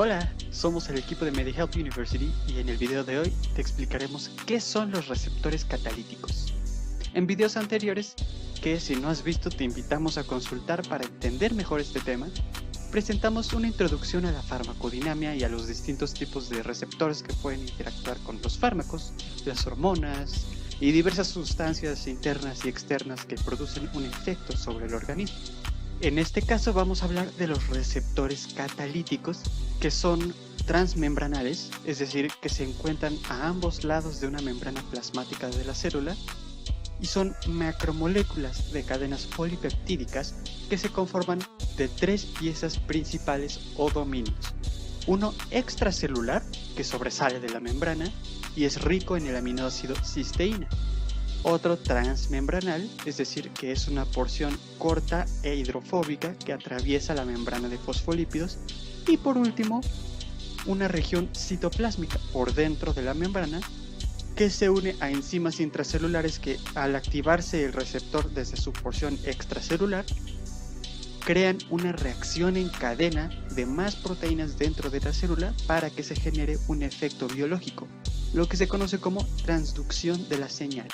Hola, somos el equipo de MediHealth University y en el video de hoy te explicaremos qué son los receptores catalíticos. En videos anteriores, que si no has visto te invitamos a consultar para entender mejor este tema, presentamos una introducción a la farmacodinamia y a los distintos tipos de receptores que pueden interactuar con los fármacos, las hormonas y diversas sustancias internas y externas que producen un efecto sobre el organismo. En este caso vamos a hablar de los receptores catalíticos, que son transmembranales, es decir, que se encuentran a ambos lados de una membrana plasmática de la célula, y son macromoléculas de cadenas polipeptídicas que se conforman de tres piezas principales o dominios. Uno extracelular, que sobresale de la membrana y es rico en el aminoácido cisteína. Otro transmembranal, es decir, que es una porción corta e hidrofóbica que atraviesa la membrana de fosfolípidos. Y por último, una región citoplásmica por dentro de la membrana que se une a enzimas intracelulares que, al activarse el receptor desde su porción extracelular, crean una reacción en cadena de más proteínas dentro de la célula para que se genere un efecto biológico, lo que se conoce como transducción de la señal.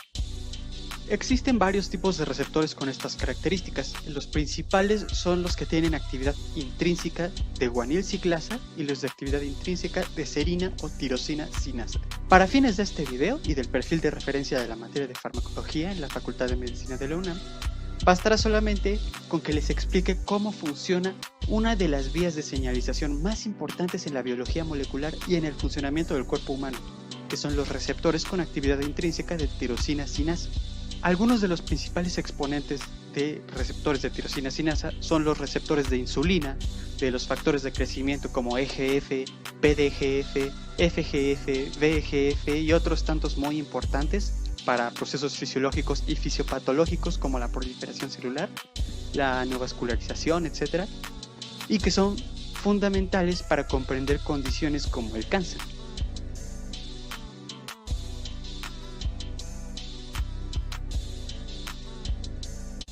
Existen varios tipos de receptores con estas características. Los principales son los que tienen actividad intrínseca de guanil ciclasa y los de actividad intrínseca de serina o tirosina sinasa. Para fines de este video y del perfil de referencia de la materia de farmacología en la Facultad de Medicina de la UNAM, bastará solamente con que les explique cómo funciona una de las vías de señalización más importantes en la biología molecular y en el funcionamiento del cuerpo humano, que son los receptores con actividad intrínseca de tirosina sinasa. Algunos de los principales exponentes de receptores de tirosina sinasa son los receptores de insulina, de los factores de crecimiento como EGF, PDGF, FGF, VEGF y otros tantos muy importantes para procesos fisiológicos y fisiopatológicos como la proliferación celular, la neovascularización, etc. y que son fundamentales para comprender condiciones como el cáncer.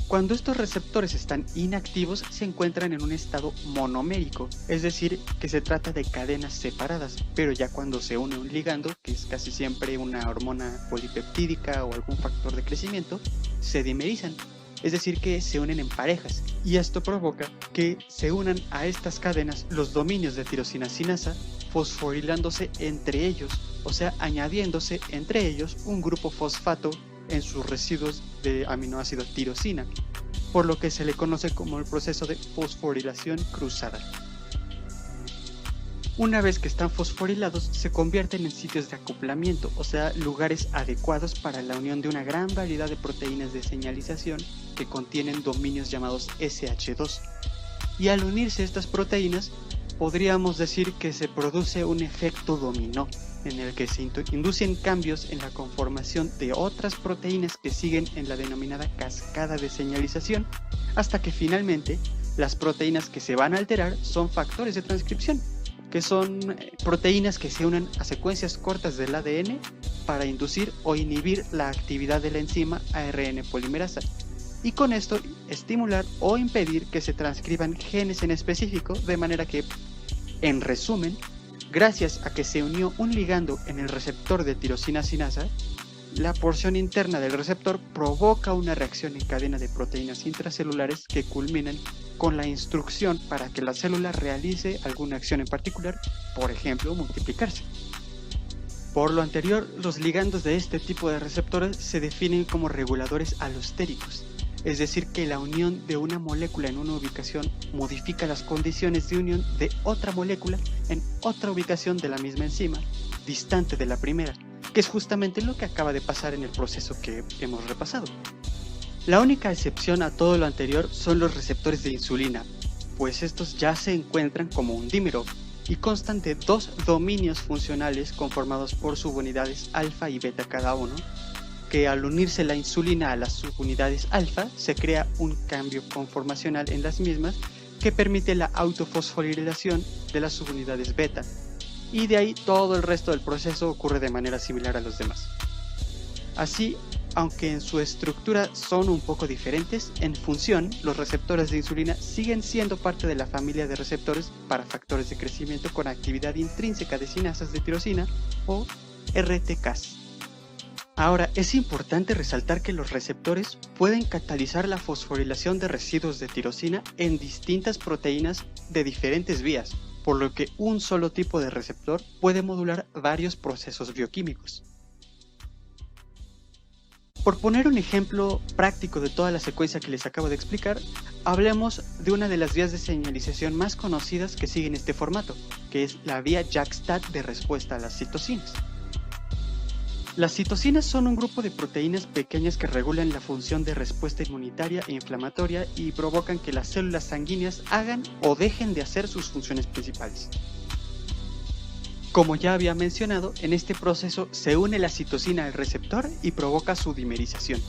Cuando estos receptores están inactivos, se encuentran en un estado monomérico, es decir, que se trata de cadenas separadas, pero ya cuando se une un ligando, que es casi siempre una hormona polipeptídica o algún factor de crecimiento, se dimerizan, es decir, que se unen en parejas, y esto provoca que se unan a estas cadenas los dominios de tirosina sinasa, fosforilándose entre ellos, o sea, añadiéndose entre ellos un grupo fosfato en sus residuos de aminoácido tirosina, por lo que se le conoce como el proceso de fosforilación cruzada. Una vez que están fosforilados, se convierten en sitios de acoplamiento, o sea, lugares adecuados para la unión de una gran variedad de proteínas de señalización que contienen dominios llamados SH2. Y al unirse estas proteínas, podríamos decir que se produce un efecto dominó, en el que se inducen cambios en la conformación de otras proteínas que siguen en la denominada cascada de señalización, hasta que finalmente las proteínas que se van a alterar son factores de transcripción, que son proteínas que se unen a secuencias cortas del ADN para inducir o inhibir la actividad de la enzima ARN polimerasa, y con esto estimular o impedir que se transcriban genes en específico, de manera que, en resumen, gracias a que se unió un ligando en el receptor de tirosina sinasa, la porción interna del receptor provoca una reacción en cadena de proteínas intracelulares que culminan con la instrucción para que la célula realice alguna acción en particular, por ejemplo, multiplicarse. Por lo anterior, los ligandos de este tipo de receptores se definen como reguladores alostéricos, es decir, que la unión de una molécula en una ubicación modifica las condiciones de unión de otra molécula en otra ubicación de la misma enzima, distante de la primera, que es justamente lo que acaba de pasar en el proceso que hemos repasado. La única excepción a todo lo anterior son los receptores de insulina, pues estos ya se encuentran como un dímero y constan de dos dominios funcionales conformados por subunidades alfa y beta cada uno, que al unirse la insulina a las subunidades alfa se crea un cambio conformacional en las mismas que permite la autofosforilación de las subunidades beta, y de ahí todo el resto del proceso ocurre de manera similar a los demás. Así, aunque en su estructura son un poco diferentes, en función, los receptores de insulina siguen siendo parte de la familia de receptores para factores de crecimiento con actividad intrínseca de sinasas de tirosina o RTCas. Ahora, es importante resaltar que los receptores pueden catalizar la fosforilación de residuos de tirosina en distintas proteínas de diferentes vías, por lo que un solo tipo de receptor puede modular varios procesos bioquímicos. Por poner un ejemplo práctico de toda la secuencia que les acabo de explicar, hablemos de una de las vías de señalización más conocidas que siguen este formato, que es la vía JAK-STAT de respuesta a las citocinas. Las citocinas son un grupo de proteínas pequeñas que regulan la función de respuesta inmunitaria e inflamatoria y provocan que las células sanguíneas hagan o dejen de hacer sus funciones principales. Como ya había mencionado, en este proceso se une la citosina al receptor y provoca su dimerización.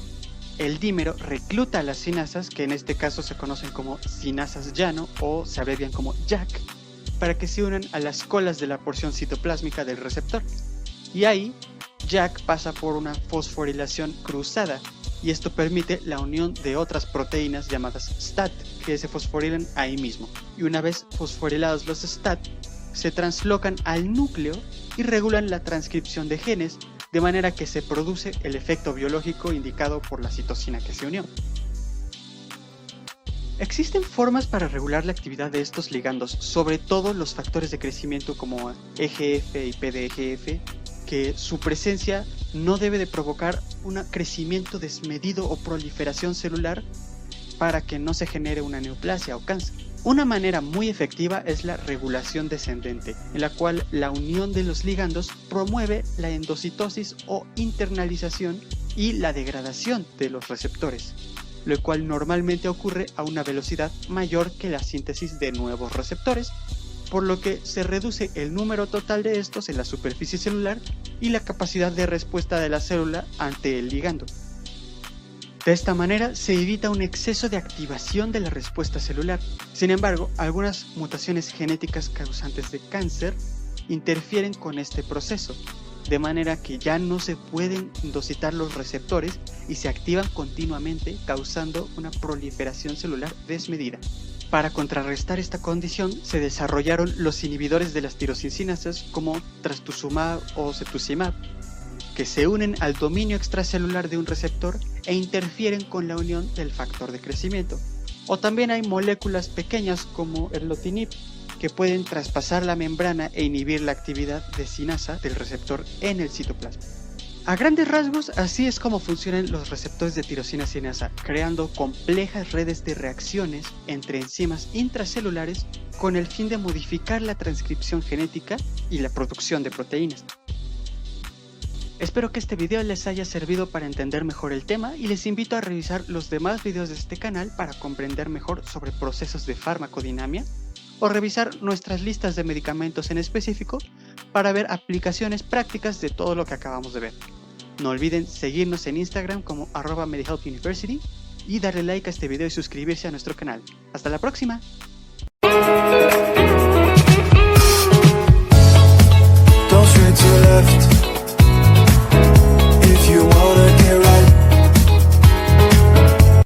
El dímero recluta a las sinasas, que en este caso se conocen como sinasas llano o se abrevian como JAK, para que se unan a las colas de la porción citoplásmica del receptor. Y ahí, JAK pasa por una fosforilación cruzada, y esto permite la unión de otras proteínas llamadas STAT, que se fosforilan ahí mismo. Y una vez fosforilados los STAT, se translocan al núcleo y regulan la transcripción de genes, de manera que se produce el efecto biológico indicado por la citosina que se unió. Existen formas para regular la actividad de estos ligandos, sobre todo los factores de crecimiento como EGF y PDGF, que su presencia no debe de provocar un crecimiento desmedido o proliferación celular para que no se genere una neoplasia o cáncer. Una manera muy efectiva es la regulación descendente, en la cual la unión de los ligandos promueve la endocitosis o internalización y la degradación de los receptores, lo cual normalmente ocurre a una velocidad mayor que la síntesis de nuevos receptores, por lo que se reduce el número total de estos en la superficie celular y la capacidad de respuesta de la célula ante el ligando. De esta manera se evita un exceso de activación de la respuesta celular. Sin embargo, algunas mutaciones genéticas causantes de cáncer interfieren con este proceso, de manera que ya no se pueden endocitar los receptores y se activan continuamente, causando una proliferación celular desmedida. Para contrarrestar esta condición, se desarrollaron los inhibidores de las tirosinasas como trastuzumab o cetuximab, que se unen al dominio extracelular de un receptor e interfieren con la unión del factor de crecimiento. O también hay moléculas pequeñas como erlotinib, que pueden traspasar la membrana e inhibir la actividad de sinasa del receptor en el citoplasma. A grandes rasgos, así es como funcionan los receptores de tirosina sinasa, creando complejas redes de reacciones entre enzimas intracelulares con el fin de modificar la transcripción genética y la producción de proteínas. Espero que este video les haya servido para entender mejor el tema y les invito a revisar los demás videos de este canal para comprender mejor sobre procesos de farmacodinamia o revisar nuestras listas de medicamentos en específico para ver aplicaciones prácticas de todo lo que acabamos de ver. No olviden seguirnos en Instagram como @MediHealthUniversity y darle like a este video y suscribirse a nuestro canal. ¡Hasta la próxima!